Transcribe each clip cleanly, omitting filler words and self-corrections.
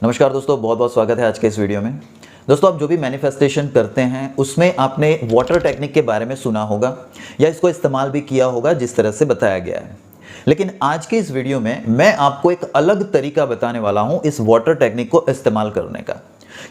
नमस्कार दोस्तों, बहुत बहुत स्वागत है आज के इस वीडियो में। दोस्तों, आप जो भी मैनिफेस्टेशन करते हैं उसमें आपने वाटर टेक्निक के बारे में सुना होगा या इसको इस्तेमाल भी किया होगा जिस तरह से बताया गया है। लेकिन आज के इस वीडियो में मैं आपको एक अलग तरीका बताने वाला हूं इस वाटर टेक्निक को इस्तेमाल करने का।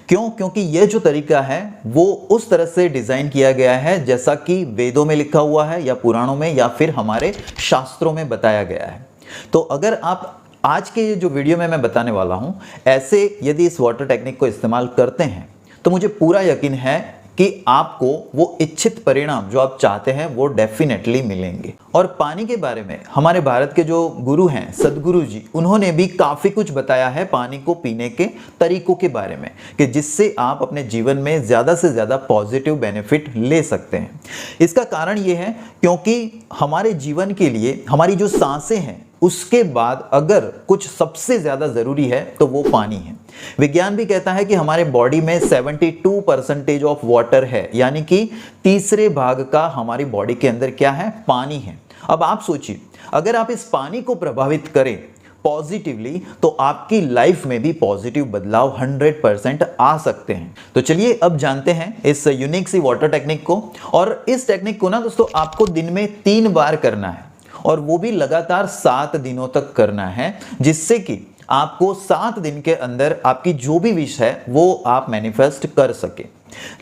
क्यों? क्योंकि यह जो तरीका है वो उस तरह से डिज़ाइन किया गया है जैसा कि वेदों में लिखा हुआ है या पुराणों में या फिर हमारे शास्त्रों में बताया गया है। तो अगर आप आज के जो वीडियो में मैं बताने वाला हूं ऐसे यदि इस वाटर टेक्निक को इस्तेमाल करते हैं तो मुझे पूरा यकीन है कि आपको वो इच्छित परिणाम जो आप चाहते हैं वो डेफिनेटली मिलेंगे। और पानी के बारे में हमारे भारत के जो गुरु हैं सदगुरु जी, उन्होंने भी काफ़ी कुछ बताया है पानी को पीने के तरीकों के बारे में कि जिससे आप अपने जीवन में ज़्यादा से ज़्यादा पॉजिटिव बेनिफिट ले सकते हैं। इसका कारण ये है क्योंकि हमारे जीवन के लिए हमारी जो सांसें हैं उसके बाद अगर कुछ सबसे ज़्यादा ज़रूरी है तो वो पानी है। विज्ञान भी कहता है कि हमारे बॉडी में 72% ऑफ वाटर है, यानी कि तीसरे भाग का हमारी बॉडी के अंदर क्या है? पानी है। अब आप सोचिए, अगर आप इस पानी को प्रभावित करें पॉजिटिवली तो आपकी लाइफ में भी पॉजिटिव बदलाव 100% आ सकते हैं। तो चलिए अब जानते हैं इस यूनिक सी वाटर टेक्निक को। और इस टेक्निक को ना दोस्तों आपको दिन में 3 बार करना है और वो भी लगातार 7 दिनों तक करना है, जिससे कि आपको 7 दिन के अंदर आपकी जो भी विश है वो आप मैनिफेस्ट कर सके।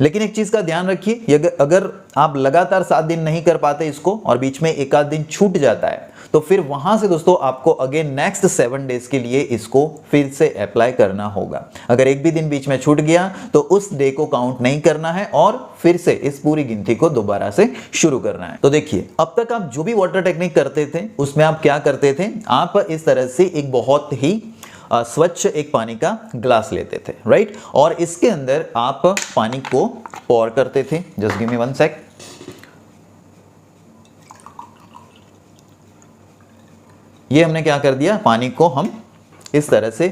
लेकिन एक चीज का ध्यान रखिए, अगर आप लगातार 7 दिन नहीं कर पाते इसको और बीच में एक आध दिन छूट जाता है तो फिर वहां से दोस्तों आपको अगेन नेक्स्ट 7 डेज के लिए इसको फिर से अप्लाई करना होगा। अगर एक भी दिन बीच में छूट गया तो उस डे को काउंट नहीं करना है और फिर से इस पूरी गिनती को दोबारा से शुरू करना है। तो देखिए, अब तक आप जो भी वाटर टेक्निक करते थे उसमें आप क्या करते थे? आप इस तरह से एक बहुत ही स्वच्छ एक पानी का ग्लास लेते थे, राइट? और इसके अंदर आप पानी को पॉर करते थे। जस्ट गिव मी 1 सेक। ये हमने क्या कर दिया, पानी को हम इस तरह से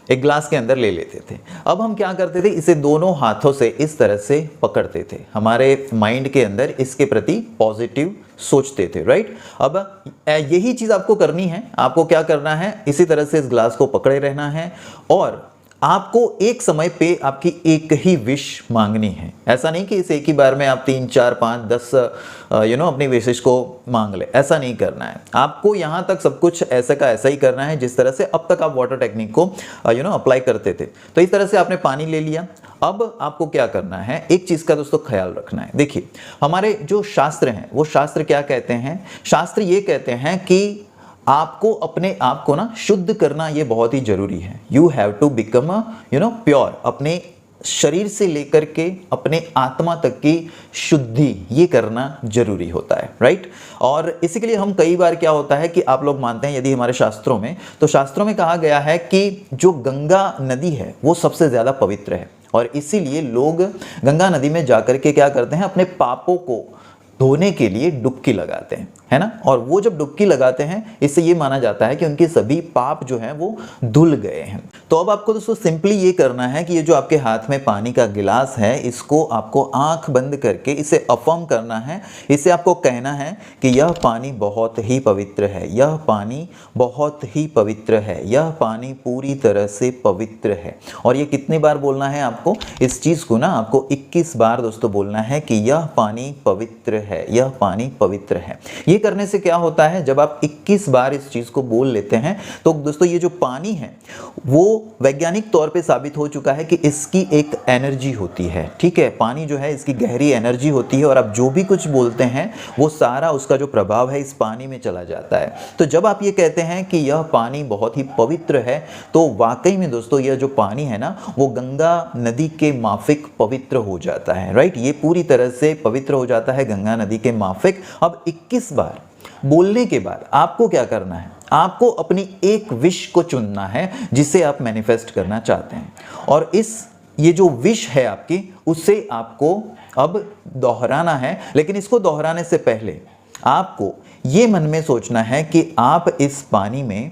एक ग्लास के अंदर ले लेते थे। अब हम क्या करते थे, इसे दोनों हाथों से इस तरह से पकड़ते थे, हमारे माइंड के अंदर इसके प्रति पॉजिटिव सोचते थे, राइट? अब यही चीज आपको करनी है। आपको क्या करना है, इसी तरह से इस ग्लास को पकड़े रहना है और आपको एक समय पे आपकी एक ही विश मांगनी है। ऐसा नहीं कि इस एक ही बार में आप 3, 4, 5, 10 अपनी विशेष को मांग ले, ऐसा नहीं करना है। आपको यहाँ तक सब कुछ ऐसा का ऐसा ही करना है जिस तरह से अब तक आप वाटर टेक्निक को अप्लाई करते थे। तो इस तरह से आपने पानी ले लिया। अब आपको क्या करना है, एक चीज का दोस्तों ख्याल रखना है। देखिए, हमारे जो शास्त्र हैं वो शास्त्र क्या कहते हैं? शास्त्र ये कहते हैं कि आपको अपने आप को ना शुद्ध करना ये बहुत ही जरूरी है। You have to become pure. अपने शरीर से लेकर के अपने आत्मा तक की शुद्धि ये करना जरूरी होता है, राइट? और इसी के लिए हम कई बार क्या होता है कि आप लोग मानते हैं, यदि हमारे शास्त्रों में, तो शास्त्रों में कहा गया है कि जो गंगा नदी है वो सबसे ज्यादा पवित्र है और इसीलिए लोग गंगा नदी में जाकर के क्या करते हैं, अपने पापों को धोने के लिए डुबकी लगाते हैं, है ना? और वो जब डुबकी लगाते हैं इससे ये माना जाता है कि उनके सभी पाप जो हैं वो धुल गए हैं। तो अब आपको दोस्तों सिंपली ये करना है कि ये जो आपके हाथ में पानी का गिलास है इसको आपको आंख बंद करके इसे अफर्म करना है। इसे आपको कहना है कि यह पानी बहुत ही पवित्र है, यह पानी बहुत ही पवित्र है, यह पानी पूरी तरह से पवित्र है। और ये कितनी बार बोलना है आपको? इस चीज को ना आपको 21 बार दोस्तों बोलना है कि यह पानी पवित्र है, यह पानी पवित्र है। ये करने से क्या होता है, जब आप 21 बार इस चीज को बोल लेते हैं तो दोस्तों ये जो पानी है वो वैज्ञानिक तौर पे साबित हो चुका है कि इसकी एक एनर्जी होती है, ठीक है? पानी जो है इसकी गहरी एनर्जी होती है और आप जो भी कुछ बोलते हैं वो सारा उसका जो प्रभाव है इस पानी में चला जाता है। तो जब आप ये कहते हैं कि यह पानी बहुत ही पवित्र है तो वाकई में दोस्तों यह जो पानी है ना वो गंगा नदी के माफिक पवित्र हो जाता है, राइट? ये पूरी तरह से पवित्र हो जाता है गंगा नदी के माफिक। अब 21 बार बोलने के बाद आपको क्या करना है, आपको अपनी एक विश को चुनना है जिसे आप मैनिफेस्ट करना चाहते हैं। और ये जो विश है आपकी उसे आपको अब दोहराना है। लेकिन इसको दोहराने से पहले आपको ये मन में सोचना है कि आप इस पानी में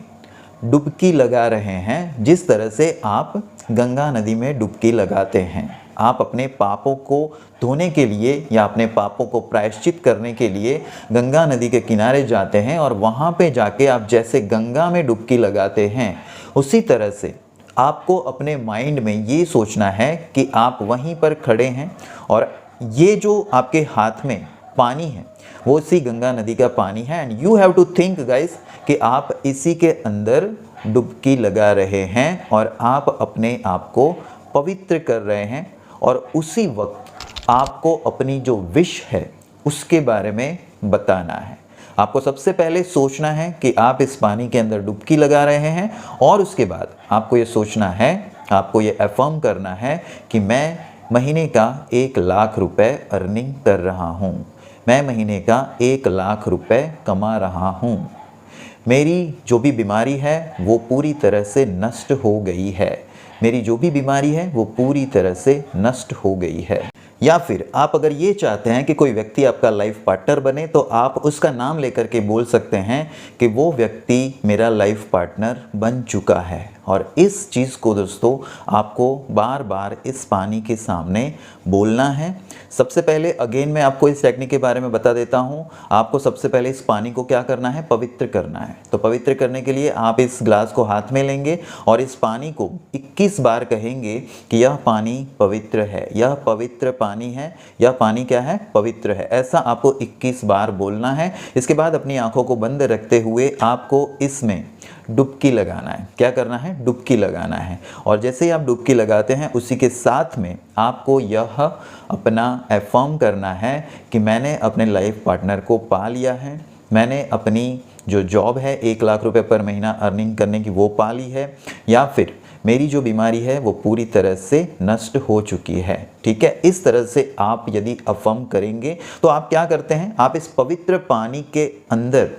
डुबकी लगा रहे हैं जिस तरह से आप गंगा नदी में डुबकी लगाते हैं। आप अपने पापों को धोने के लिए या अपने पापों को प्रायश्चित करने के लिए गंगा नदी के किनारे जाते हैं और वहाँ पे जाके आप जैसे गंगा में डुबकी लगाते हैं उसी तरह से आपको अपने माइंड में ये सोचना है कि आप वहीं पर खड़े हैं और ये जो आपके हाथ में पानी है वो इसी गंगा नदी का पानी है। And you have to think guys कि आप इसी के अंदर डुबकी लगा रहे हैं और आप अपने आप को पवित्र कर रहे हैं। और उसी वक्त आपको अपनी जो विश है उसके बारे में बताना है। आपको सबसे पहले सोचना है कि आप इस पानी के अंदर डुबकी लगा रहे हैं और उसके बाद आपको ये सोचना है, आपको ये अफर्म करना है कि मैं महीने का 1 लाख रुपए अर्निंग कर रहा हूँ, मैं महीने का 1 लाख रुपए कमा रहा हूँ, मेरी जो भी बीमारी है वो पूरी तरह से नष्ट हो गई है, मेरी जो भी बीमारी है वो पूरी तरह से नष्ट हो गई है। या फिर आप अगर ये चाहते हैं कि कोई व्यक्ति आपका लाइफ पार्टनर बने तो आप उसका नाम लेकर के बोल सकते हैं कि वो व्यक्ति मेरा लाइफ पार्टनर बन चुका है। और इस चीज़ को दोस्तों आपको बार बार इस पानी के सामने बोलना है। सबसे पहले अगेन मैं आपको इस टेक्निक के बारे में बता देता हूँ। आपको सबसे पहले इस पानी को क्या करना है, पवित्र करना है। तो पवित्र करने के लिए आप इस ग्लास को हाथ में लेंगे और इस पानी को 21 बार कहेंगे कि यह पानी पवित्र है, यह पवित्र पानी है, यह पानी क्या है, पवित्र है। ऐसा आपको 21 बार बोलना है। इसके बाद अपनी आंखों को बंद रखते हुए आपको इसमें डुबकी लगाना है। क्या करना है, डुबकी लगाना है। और जैसे ही आप डुबकी लगाते हैं उसी के साथ में आपको यह अपना अफर्म करना है कि मैंने अपने लाइफ पार्टनर को पा लिया है, मैंने अपनी जो जॉब है 1 लाख रुपए पर महीना अर्निंग करने की वो पा ली है, या फिर मेरी जो बीमारी है वो पूरी तरह से नष्ट हो चुकी है। ठीक है, इस तरह से आप यदि अफर्म करेंगे तो आप क्या करते हैं, आप इस पवित्र पानी के अंदर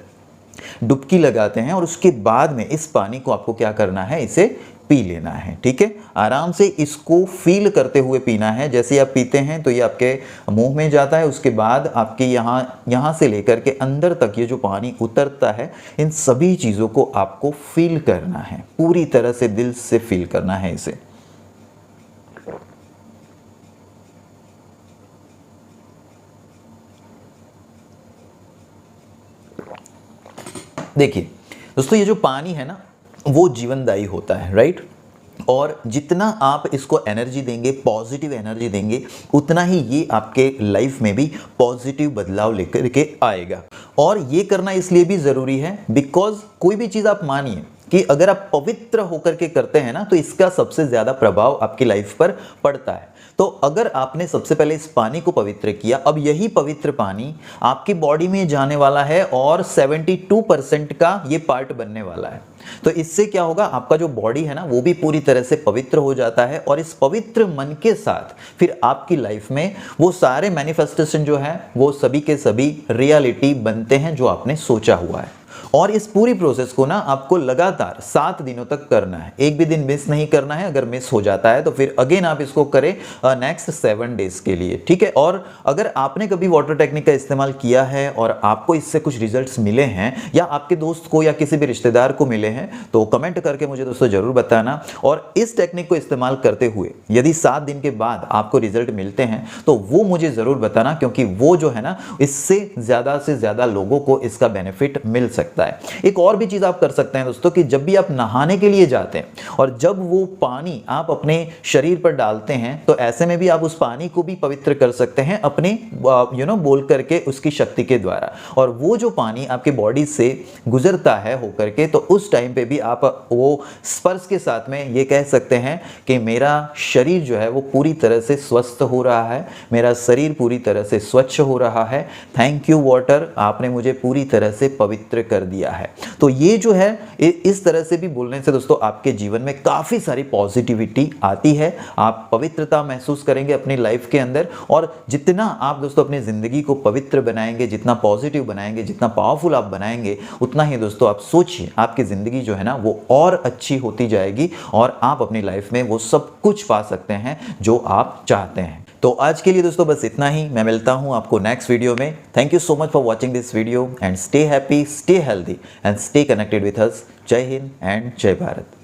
डुबकी लगाते हैं और उसके बाद में इस पानी को आपको क्या करना है, इसे पी लेना है। ठीक है, आराम से इसको फील करते हुए पीना है। जैसे आप पीते हैं तो ये आपके मुंह में जाता है, उसके बाद आपके यहाँ से लेकर के अंदर तक ये जो पानी उतरता है, इन सभी चीज़ों को आपको फील करना है, पूरी तरह से दिल से फील करना है इसे। देखिए दोस्तों, ये जो पानी है ना वो जीवनदायी होता है, राइट। और जितना आप इसको एनर्जी देंगे, पॉजिटिव एनर्जी देंगे, उतना ही ये आपके लाइफ में भी पॉजिटिव बदलाव लेकर के आएगा। और ये करना इसलिए भी ज़रूरी है बिकॉज कोई भी चीज़ आप मानिए कि अगर आप पवित्र होकर के करते हैं ना तो इसका सबसे ज़्यादा प्रभाव आपकी लाइफ पर पड़ता है। तो अगर आपने सबसे पहले इस पानी को पवित्र किया, अब यही पवित्र पानी आपकी बॉडी में जाने वाला है और 72% का ये पार्ट बनने वाला है। तो इससे क्या होगा, आपका जो बॉडी है ना वो भी पूरी तरह से पवित्र हो जाता है। और इस पवित्र मन के साथ फिर आपकी लाइफ में वो सारे मैनिफेस्टेशन जो है वो सभी के सभी रियलिटी बनते हैं जो आपने सोचा हुआ है। और इस पूरी प्रोसेस को ना आपको लगातार 7 दिनों तक करना है, एक भी दिन मिस नहीं करना है। अगर मिस हो जाता है तो फिर अगेन आप इसको करें नेक्स्ट 7 डेज के लिए। ठीक है, और अगर आपने कभी वाटर टेक्निक का इस्तेमाल किया है और आपको इससे कुछ रिजल्ट्स मिले हैं या आपके दोस्त को या किसी भी रिश्तेदार को मिले हैं तो कमेंट करके मुझे दोस्तों जरूर बताना। और इस टेक्निक को इस्तेमाल करते हुए यदि 7 दिन के बाद आपको रिजल्ट मिलते हैं तो वो मुझे ज़रूर बताना, क्योंकि वो जो है ना इससे ज़्यादा लोगों को इसका बेनिफिट मिल सकता है। एक और भी चीज आप कर सकते हैं दोस्तों कि जब भी आप नहाने के लिए जाते हैं और जब वो पानी आप अपने शरीर पर डालते हैं तो ऐसे में भी आप उस पानी को भी पवित्र कर सकते हैं अपने बोल करके उसकी शक्ति के द्वारा। और वो जो पानी आपके बॉडी से गुजरता है होकर के, तो उस टाइम पे भी आप वो स्पर्श के साथ में ये कह सकते हैं कि मेरा शरीर जो है वो पूरी तरह से स्वस्थ हो रहा है, मेरा शरीर पूरी तरह से स्वच्छ हो रहा है। थैंक यू वाटर, आपने मुझे पूरी तरह से पवित्र कर दिया है। तो ये जो है इस तरह से भी बोलने से दोस्तों आपके जीवन में काफी सारी पॉजिटिविटी आती है। आप पवित्रता महसूस करेंगे अपनी लाइफ के अंदर। और जितना आप दोस्तों अपनी जिंदगी को पवित्र बनाएंगे, जितना पॉजिटिव बनाएंगे, जितना पावरफुल आप बनाएंगे, उतना ही दोस्तों आप सोचिए आपकी जिंदगी जो है ना वो और अच्छी होती जाएगी और आप अपनी लाइफ में वो सब कुछ पा सकते हैं जो आप चाहते हैं। तो आज के लिए दोस्तों बस इतना ही। मैं मिलता हूं आपको नेक्स्ट वीडियो में। Thank you so much for watching this video and stay happy, stay healthy and stay connected with us. जय हिंद एंड जय भारत।